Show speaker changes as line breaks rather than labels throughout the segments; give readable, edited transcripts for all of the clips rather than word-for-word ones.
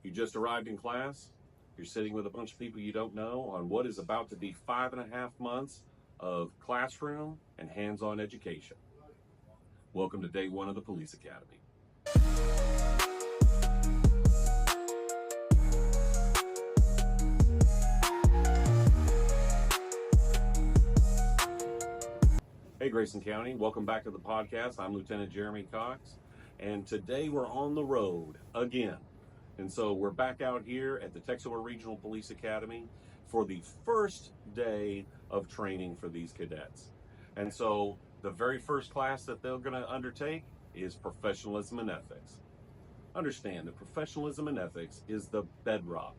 You just arrived in class. You're sitting with a bunch of people you don't know on what is about to be 5.5 months of classroom and hands-on education. Welcome to day one of the Police Academy. Hey Grayson County, welcome back to the podcast. I'm Lieutenant Jeremy Cox, and today we're on the road again. And so we're back out here at the Texoma Regional Police Academy for the first day of training for these cadets. And so the very first class that they're going to undertake is Professionalism and Ethics. Understand that Professionalism and Ethics is the bedrock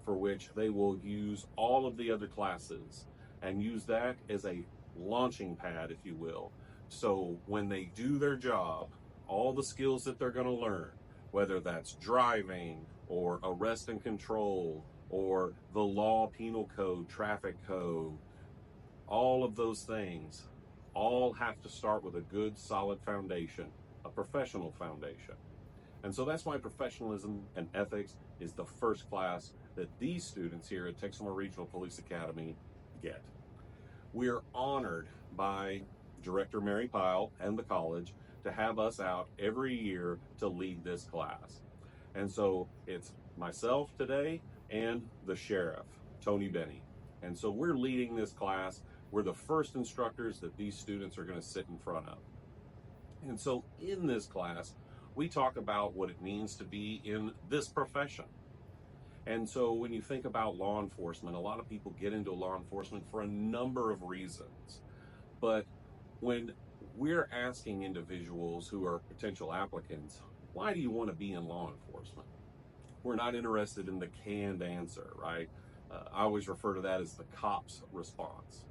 for which they will use all of the other classes and use that as a launching pad, if you will. So when they do their job, all the skills that they're going to learn, whether that's driving or arrest and control or the law, penal code, traffic code, all of those things all have to start with a good solid foundation, a professional foundation. And so that's why Professionalism and Ethics is the first class that these students here at Texoma Regional Police Academy get. We are honored by Director Mary Pyle and the college to have us out every year to lead this class. And so it's myself today and the sheriff, Tony Bennie. And so we're leading this class. We're the first instructors that these students are going to sit in front of. And so in this class, we talk about what it means to be in this profession. And so when you think about law enforcement, a lot of people get into law enforcement for a number of reasons. But when we're asking individuals who are potential applicants, why do you want to be in law enforcement? We're not interested in the canned answer, right? I always refer to that as the cop's response.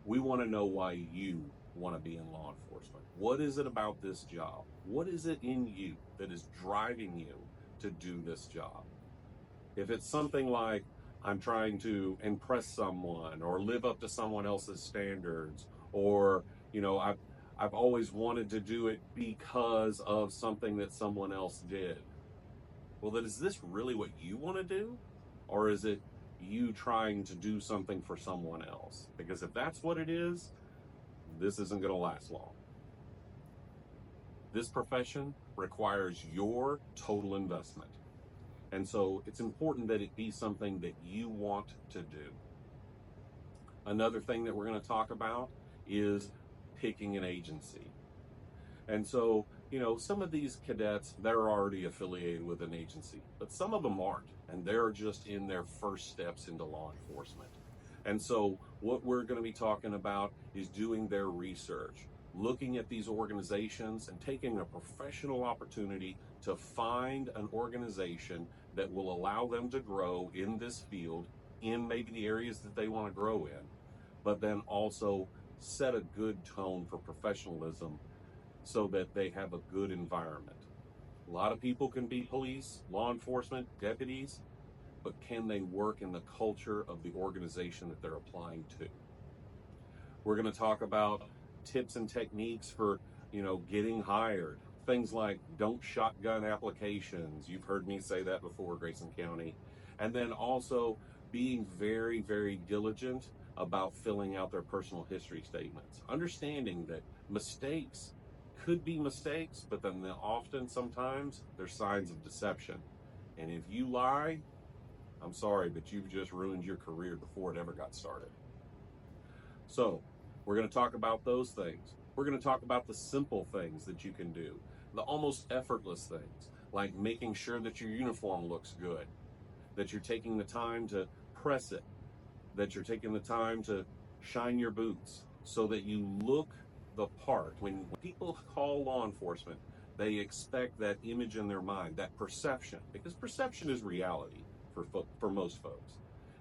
We want to know why you want to be in law enforcement. What is it about this job? What is it in you that is driving you to do this job? If it's something like, I'm trying to impress someone or live up to someone else's standards, or, I've always wanted to do it because of something that someone else did. Well, then is this really what you want to do? Or is it you trying to do something for someone else? Because if that's what it is, this isn't going to last long. This profession requires your total investment. And so it's important that it be something that you want to do. Another thing that we're going to talk about is picking an agency. And so, some of these cadets, they're already affiliated with an agency, but some of them aren't, and they're just in their first steps into law enforcement. And so what we're going to be talking about is doing their research, looking at these organizations and taking a professional opportunity to find an organization that will allow them to grow in this field, in maybe the areas that they want to grow in, but then also set a good tone for professionalism so that they have a good environment. A lot of people can be police, law enforcement, deputies, but can they work in the culture of the organization that they're applying to? We're going to talk about tips and techniques for, getting hired. Things like don't shotgun applications. You've heard me say that before, Grayson County. And then also being very, very diligent about filling out their personal history statements. Understanding that mistakes could be mistakes, but then often, sometimes, they're signs of deception. And if you lie, I'm sorry, but you've just ruined your career before it ever got started. So we're going to talk about those things. We're going to talk about the simple things that you can do, the almost effortless things, like making sure that your uniform looks good, that you're taking the time to press it, that you're taking the time to shine your boots so that you look the part. When people call law enforcement, they expect that image in their mind, that perception, because perception is reality for most folks.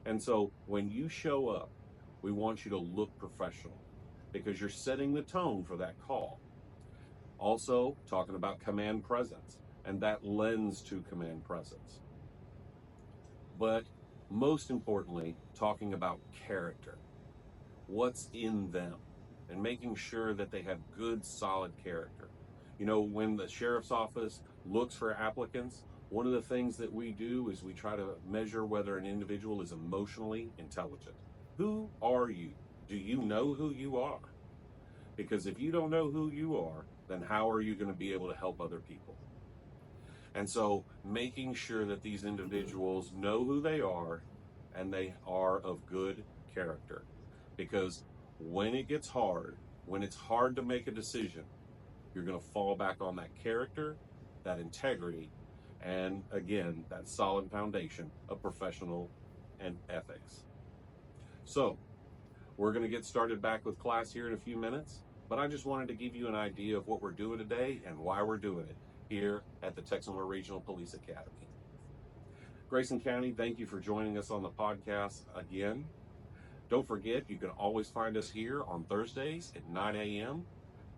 And so when you show up, we want you to look professional because you're setting the tone for that call. Also, talking about command presence and that lens to command presence. But most importantly, talking about character. What's in them and making sure that they have good, solid character. When the sheriff's office looks for applicants, One of the things that we do is we try to measure whether an individual is emotionally intelligent. Who are you? Do you know who you are? Because if you don't know who you are, then how are you going to be able to help other people? And so making sure that these individuals know who they are and they are of good character. Because when it gets hard, when it's hard to make a decision, you're going to fall back on that character, that integrity, and again, that solid foundation of professional and ethics. So we're going to get started back with class here in a few minutes, but I just wanted to give you an idea of what we're doing today and why we're doing it here at the Texoma Regional Police Academy. Grayson County, thank you for joining us on the podcast again. Don't forget, you can always find us here on Thursdays at 9 a.m.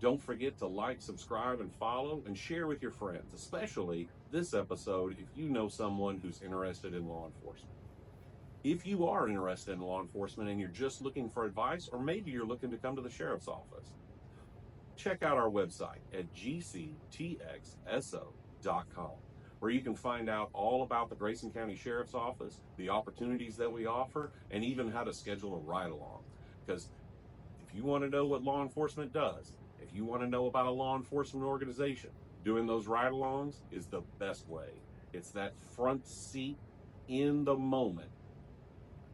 Don't forget to like, subscribe, and follow, and share with your friends, especially this episode if you know someone who's interested in law enforcement. If you are interested in law enforcement and you're just looking for advice, or maybe you're looking to come to the sheriff's office, check out our website at gctxso.com, where you can find out all about the Grayson County Sheriff's Office, the opportunities that we offer, and even how to schedule a ride-along. Because if you want to know what law enforcement does, if you want to know about a law enforcement organization, doing those ride-alongs is the best way. It's that front seat in the moment,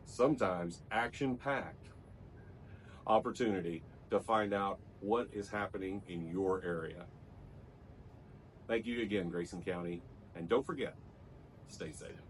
sometimes action-packed opportunity to find out what is happening in your area. Thank you again, Grayson County, and don't forget, stay safe.